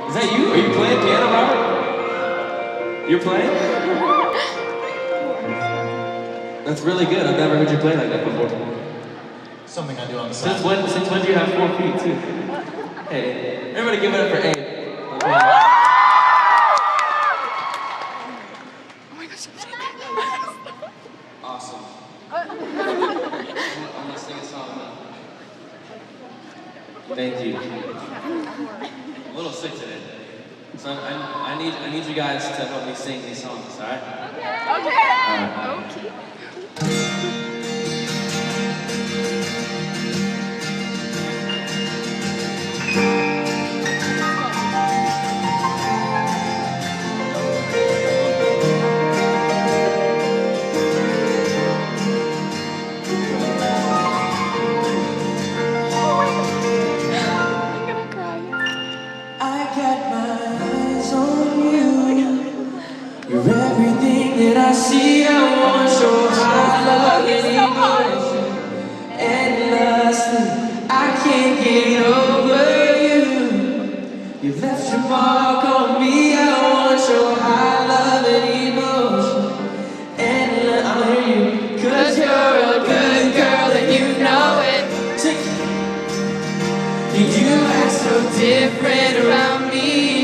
Is that you? Are you playing piano, Robert? You're playing? That's really good. I've never heard you play like that before. Something I do on the side. Since when do you have 4 feet, too? Hey, everybody give it up for Abe. Awesome. I'm gonna sing a song now. Thank you. I'm a little sick today. So I need you guys to help me sing these songs, alright? Okay. Okay. I got my eyes on you. You're everything that I see. I want your high love and emotion. Endlessly, I can't get over you. You left your mark on me. I want your high love and emotion. Endless, I'll hear you. 'Cause you're a good girl and you know it. You act so different around me.